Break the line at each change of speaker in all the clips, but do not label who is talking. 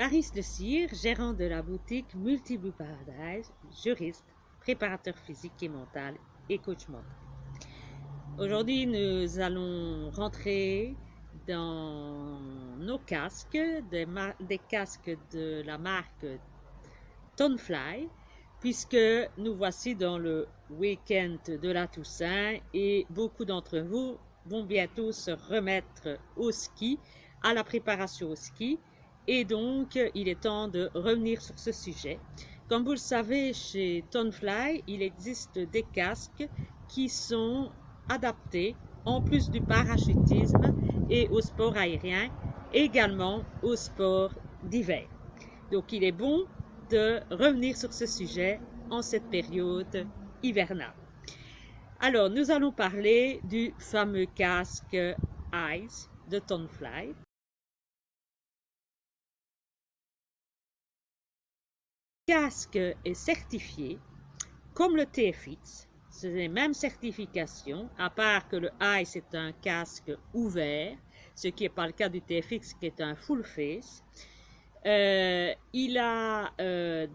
Paris Le Cire, gérant de la boutique Multi-Blue Paradise, juriste, préparateur physique et mental et coach mental. Aujourd'hui, nous allons rentrer dans nos casques, des casques de la marque Tonefly, puisque nous voici dans le week-end de la Toussaint et beaucoup d'entre vous vont bientôt se remettre au ski, à la préparation au ski, et donc il est temps de revenir sur ce sujet. Comme vous le savez, chez Tonefly, il existe des casques qui sont adaptés en plus du parachutisme et au sport aérien, également au sport d'hiver. Donc il est bon de revenir sur ce sujet en cette période hivernale. Alors, nous allons parler du fameux casque Ice de Tonefly. Le casque est certifié comme le TFX. C'est les mêmes certifications, à part que le Ice est un casque ouvert, ce qui n'est pas le cas du TFX qui est un full face. Il a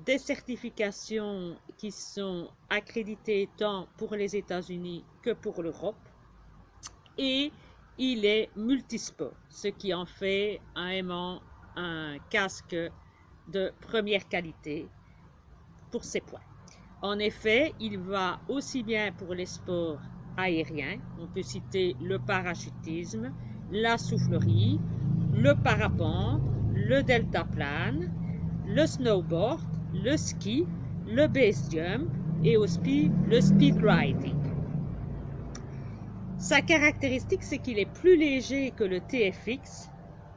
des certifications qui sont accréditées tant pour les États-Unis que pour l'Europe. Et il est multisport, ce qui en fait vraiment un casque de première qualité pour ses points. En effet, il va aussi bien pour les sports aériens, on peut citer le parachutisme, la soufflerie, le parapente, le deltaplane, le snowboard, le ski, le base jump et aussi le speed riding. Sa caractéristique, c'est qu'il est plus léger que le TFX,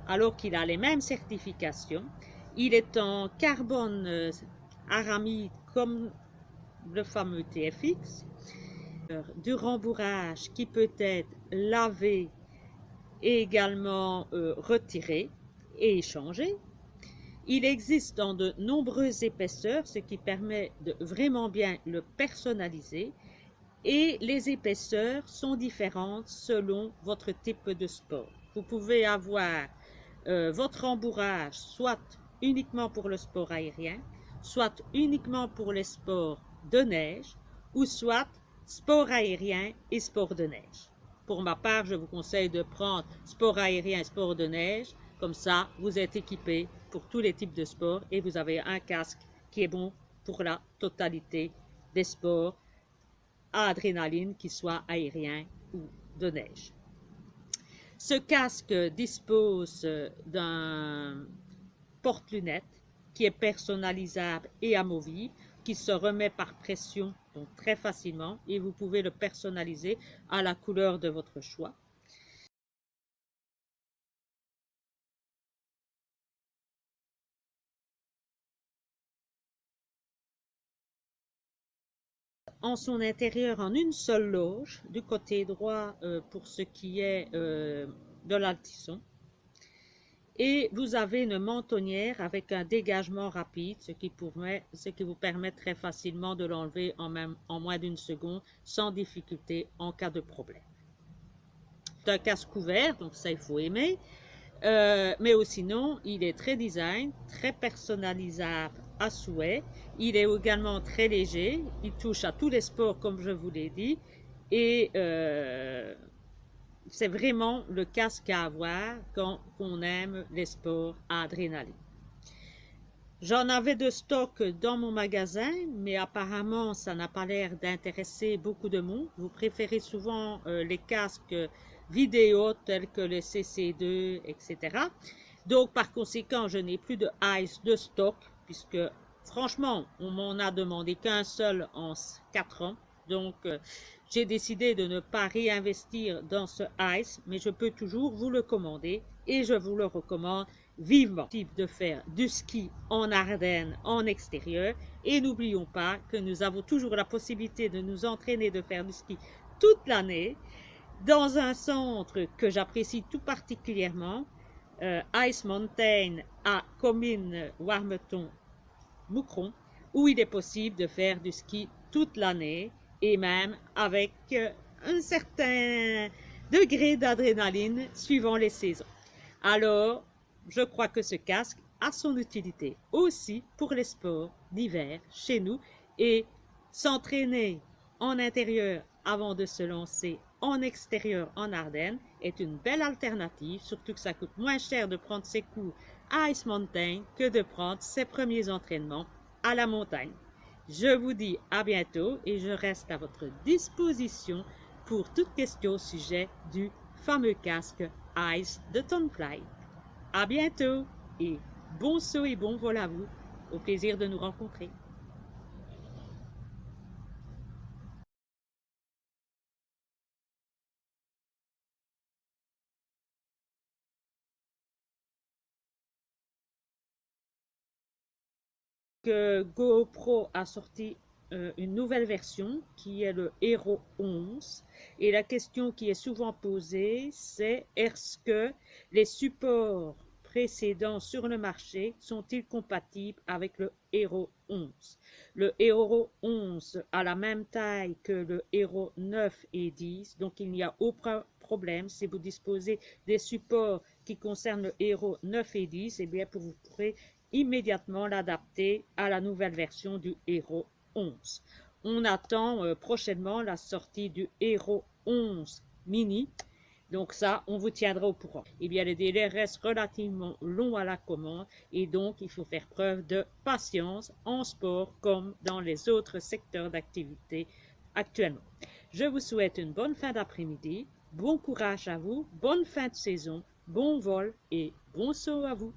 alors qu'il a les mêmes certifications. Il est en carbone aramide comme le fameux TFX, du rembourrage qui peut être lavé et également retiré et échangé. Il existe dans de nombreuses épaisseurs, ce qui permet de vraiment bien le personnaliser. Et les épaisseurs sont différentes selon votre type de sport. Vous pouvez avoir votre rembourrage soit uniquement pour le sport aérien, soit uniquement pour les sports de neige, ou soit sport aérien et sport de neige. Pour ma part, je vous conseille de prendre sport aérien et sport de neige. Comme ça, vous êtes équipé pour tous les types de sports et vous avez un casque qui est bon pour la totalité des sports à adrénaline, qu'il soit aérien ou de neige. Ce casque dispose d'un porte-lunettes qui est personnalisable et amovible, qui se remet par pression, donc très facilement, et vous pouvez le personnaliser à la couleur de votre choix. En son intérieur, en une seule loge, du côté droit pour ce qui est de l'altisson. Et vous avez une mentonnière avec un dégagement rapide, ce qui vous permet très facilement de l'enlever en moins d'une seconde sans difficulté en cas de problème. C'est un casque ouvert, donc ça il faut aimer. Mais sinon, il est très design, très personnalisable à souhait. Il est également très léger. Il touche à tous les sports, comme je vous l'ai dit. Et c'est vraiment le casque à avoir quand on aime les sports à adrénaline. J'en avais de stock dans mon magasin, mais apparemment, ça n'a pas l'air d'intéresser beaucoup de monde. Vous préférez souvent les casques vidéo tels que le CC2, etc. Donc, par conséquent, je n'ai plus de Ice de stock, puisque franchement, on m'en a demandé qu'un seul en 4 ans. Donc, j'ai décidé de ne pas réinvestir dans ce Ice, mais je peux toujours vous le commander et je vous le recommande vivement. De faire du ski en Ardennes, en extérieur. Et n'oublions pas que nous avons toujours la possibilité de nous entraîner, de faire du ski toute l'année dans un centre que j'apprécie tout particulièrement, Ice Mountain à Comines-Warmeton-Moucron, où il est possible de faire du ski toute l'année et même avec un certain degré d'adrénaline suivant les saisons. Alors, je crois que ce casque a son utilité aussi pour les sports d'hiver chez nous et s'entraîner en intérieur avant de se lancer en extérieur en Ardennes est une belle alternative, surtout que ça coûte moins cher de prendre ses cours à Ice Mountain que de prendre ses premiers entraînements à la montagne. Je vous dis à bientôt et je reste à votre disposition pour toute question au sujet du fameux casque Ice de Tonfly. À bientôt et bon saut et bon vol à vous. Au plaisir de nous rencontrer. GoPro a sorti une nouvelle version qui est le Hero 11 et la question qui est souvent posée c'est est-ce que les supports précédents sur le marché sont-ils compatibles avec le Hero 11? Le Hero 11 a la même taille que le Hero 9 et 10, donc il n'y a aucun problème si vous disposez des supports qui concernent le Hero 9 et 10, et bien vous pourrez immédiatement l'adapter à la nouvelle version du Hero 11. On attend prochainement la sortie du Hero 11 mini. Donc ça, on vous tiendra au courant. Eh bien, les délais restent relativement longs à la commande et donc il faut faire preuve de patience en sport comme dans les autres secteurs d'activité actuellement. Je vous souhaite une bonne fin d'après-midi, bon courage à vous, bonne fin de saison, bon vol et bon saut à vous.